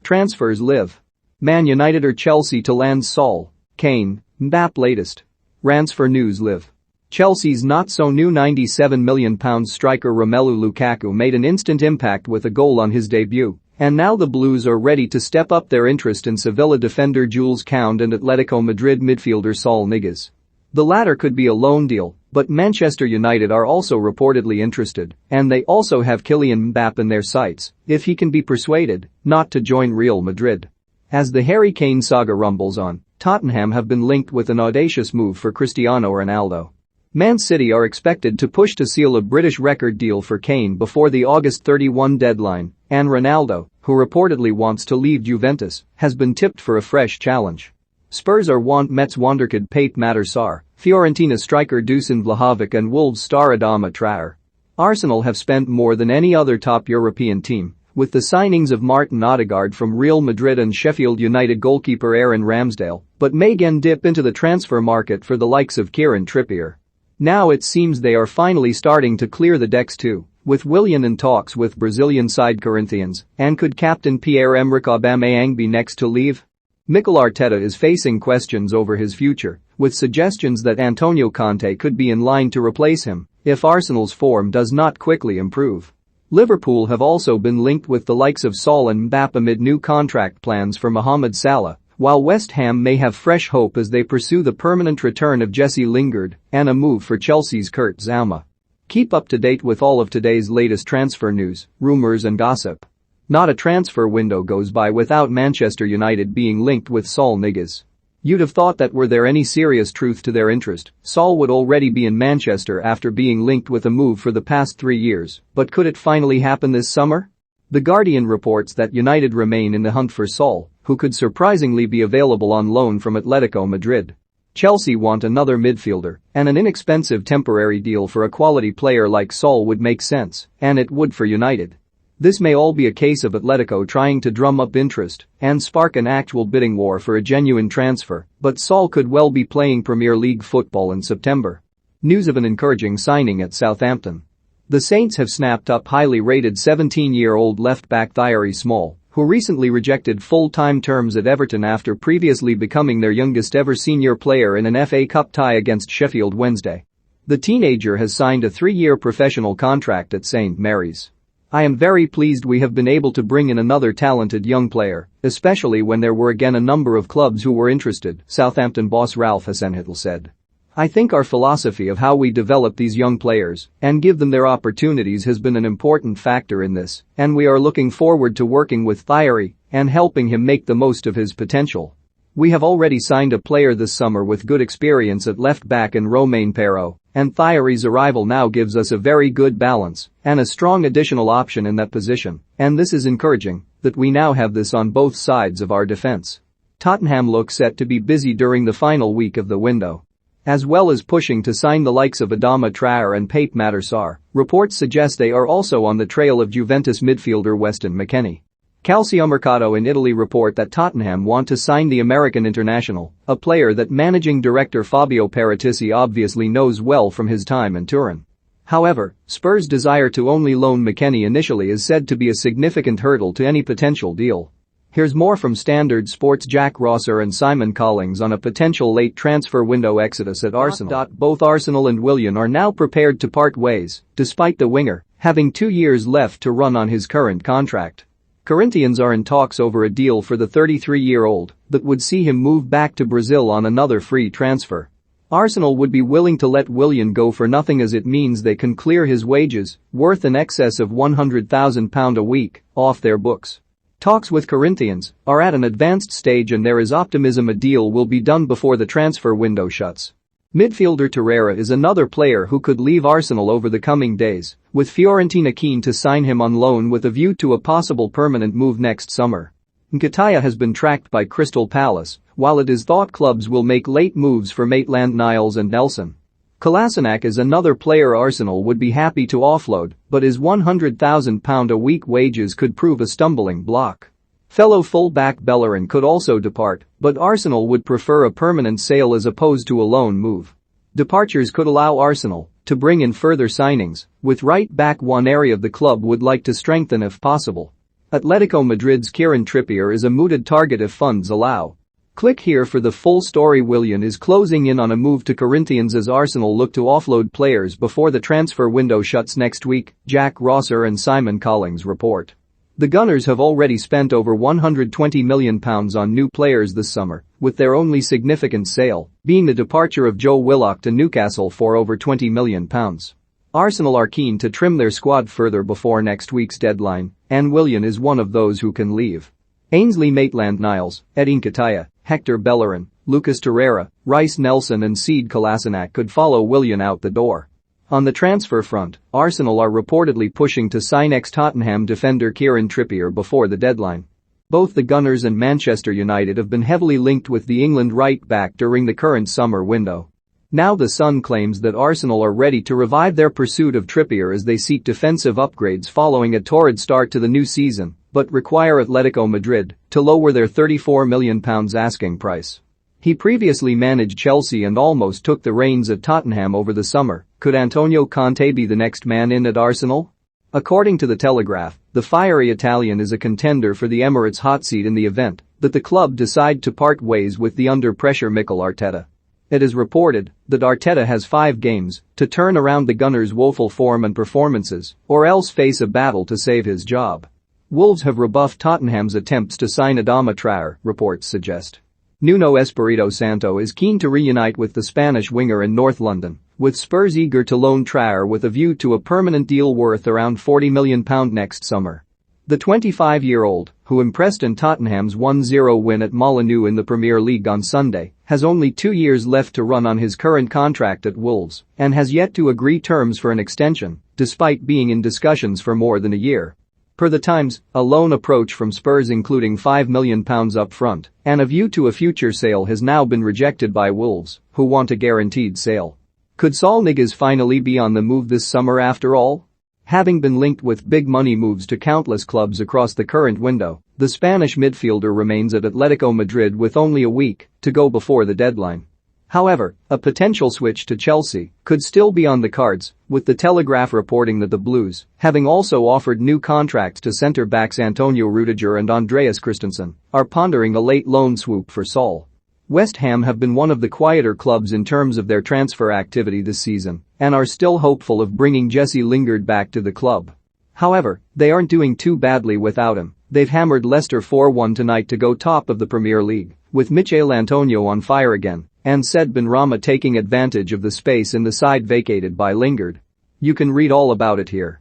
Transfers live. Man United or Chelsea to land Saul, Kane, Mbappe latest. Transfer news live. Chelsea's not-so-new £97 million striker Romelu Lukaku made an instant impact with a goal on his debut, and now the Blues are ready to step up their interest in Sevilla defender Jules Koundé and Atletico Madrid midfielder Saul Niguez. The latter could be a loan deal, but Manchester United are also reportedly interested, and they also have Kylian Mbappe in their sights, if he can be persuaded not to join Real Madrid. As the Harry Kane saga rumbles on, Tottenham have been linked with an audacious move for Cristiano Ronaldo. Man City are expected to push to seal a British record deal for Kane before the August 31 deadline, and Ronaldo, who reportedly wants to leave Juventus, has been tipped for a fresh challenge. Spurs are want Mets wonderkid Pape Matar Sarr, Fiorentina striker Dusan Vlahovic and Wolves star Adama Traore. Arsenal have spent more than any other top European team, with the signings of Martin Odegaard from Real Madrid and Sheffield United goalkeeper Aaron Ramsdale, but may again dip into the transfer market for the likes of Kieran Trippier. Now it seems they are finally starting to clear the decks too, with Willian in talks with Brazilian side Corinthians, and could captain Pierre-Emerick Aubameyang be next to leave? Mikel Arteta is facing questions over his future, with suggestions that Antonio Conte could be in line to replace him if Arsenal's form does not quickly improve. Liverpool have also been linked with the likes of Saul and Mbappe amid new contract plans for Mohamed Salah, while West Ham may have fresh hope as they pursue the permanent return of Jesse Lingard and a move for Chelsea's Kurt Zouma. Keep up to date with all of today's latest transfer news, rumors and gossip. Not a transfer window goes by without Manchester United being linked with Saul Niguez. You'd have thought that were there any serious truth to their interest, Saul would already be in Manchester after being linked with a move for the past 3 years, but could it finally happen this summer? The Guardian reports that United remain in the hunt for Saul, who could surprisingly be available on loan from Atletico Madrid. Chelsea want another midfielder, and an inexpensive temporary deal for a quality player like Saul would make sense, and it would for United. This may all be a case of Atletico trying to drum up interest and spark an actual bidding war for a genuine transfer, but Saul could well be playing Premier League football in September. News of an encouraging signing at Southampton. The Saints have snapped up highly rated 17-year-old left-back Thierry Small, who recently rejected full-time terms at Everton after previously becoming their youngest-ever senior player in an FA Cup tie against Sheffield Wednesday. The teenager has signed a 3-year professional contract at St Mary's. I am very pleased we have been able to bring in another talented young player, especially when there were again a number of clubs who were interested, Southampton boss Ralph Hasenhüttl said. I think our philosophy of how we develop these young players and give them their opportunities has been an important factor in this, and we are looking forward to working with Thierry and helping him make the most of his potential. We have already signed a player this summer with good experience at left-back in Romain Perraud, and Thierry's arrival now gives us a very good balance and a strong additional option in that position, and this is encouraging that we now have this on both sides of our defense. Tottenham look set to be busy during the final week of the window. As well as pushing to sign the likes of Adama Traore and Pape Matar Sarr, reports suggest they are also on the trail of Juventus midfielder Weston McKennie. Calciomercato in Italy report that Tottenham want to sign the American international, a player that managing director Fabio Paratici obviously knows well from his time in Turin. However, Spurs' desire to only loan McKennie initially is said to be a significant hurdle to any potential deal. Here's more from Standard Sports' Jack Rosser and Simon Collings on a potential late transfer window exodus at Arsenal. Both Arsenal and Willian are now prepared to part ways, despite the winger having 2 years left to run on his current contract. Corinthians are in talks over a deal for the 33-year-old that would see him move back to Brazil on another free transfer. Arsenal would be willing to let Willian go for nothing as it means they can clear his wages, worth in excess of £100,000 a week, off their books. Talks with Corinthians are at an advanced stage and there is optimism a deal will be done before the transfer window shuts. Midfielder Torreira is another player who could leave Arsenal over the coming days, with Fiorentina keen to sign him on loan with a view to a possible permanent move next summer. Nketiah has been tracked by Crystal Palace, while it is thought clubs will make late moves for Maitland-Niles and Nelson. Kolasinac is another player Arsenal would be happy to offload, but his £100,000 a week wages could prove a stumbling block. Fellow full-back Bellerin could also depart, but Arsenal would prefer a permanent sale as opposed to a loan move. Departures could allow Arsenal to bring in further signings, with right-back one area of the club would like to strengthen if possible. Atletico Madrid's Kieran Trippier is a mooted target if funds allow. Click here for the full story. Willian is closing in on a move to Corinthians as Arsenal look to offload players before the transfer window shuts next week, Jack Rosser and Simon Collings report. The Gunners have already spent over £120 million on new players this summer, with their only significant sale being the departure of Joe Willock to Newcastle for over £20 million. Arsenal are keen to trim their squad further before next week's deadline, and Willian is one of those who can leave. Ainsley Maitland-Niles, Edin Nketiah, Hector Bellerin, Lucas Torreira, Rice Nelson and Sead Kolasinac could follow Willian out the door. On the transfer front, Arsenal are reportedly pushing to sign ex-Tottenham defender Kieran Trippier before the deadline. Both the Gunners and Manchester United have been heavily linked with the England right-back during the current summer window. Now the Sun claims that Arsenal are ready to revive their pursuit of Trippier as they seek defensive upgrades following a torrid start to the new season, but require Atletico Madrid to lower their £34 million asking price. He previously managed Chelsea and almost took the reins at Tottenham over the summer. Could Antonio Conte be the next man in at Arsenal? According to The Telegraph, the fiery Italian is a contender for the Emirates hot seat in the event that the club decide to part ways with the under-pressure Mikel Arteta. It is reported that Arteta has 5 games to turn around the Gunners' woeful form and performances, or else face a battle to save his job. Wolves have rebuffed Tottenham's attempts to sign Adama Traore, reports suggest. Nuno Espirito Santo is keen to reunite with the Spanish winger in North London, with Spurs eager to loan Traore with a view to a permanent deal worth around £40 million next summer. The 25-year-old, who impressed in Tottenham's 1-0 win at Molineux in the Premier League on Sunday, has only 2 years left to run on his current contract at Wolves and has yet to agree terms for an extension, despite being in discussions for more than a year. Per The Times, a loan approach from Spurs including £5 million up front and a view to a future sale has now been rejected by Wolves, who want a guaranteed sale. Could Saul Niguez finally be on the move this summer after all? Having been linked with big money moves to countless clubs across the current window, the Spanish midfielder remains at Atletico Madrid with only a week to go before the deadline. However, a potential switch to Chelsea could still be on the cards, with The Telegraph reporting that the Blues, having also offered new contracts to centre-backs Antonio Rudiger and Andreas Christensen, are pondering a late loan swoop for Saul. West Ham have been one of the quieter clubs in terms of their transfer activity this season and are still hopeful of bringing Jesse Lingard back to the club. However, they aren't doing too badly without him. They've hammered Leicester 4-1 tonight to go top of the Premier League, with Michail Antonio on fire again and Said Benrahma taking advantage of the space in the side vacated by Lingard. You can read all about it here.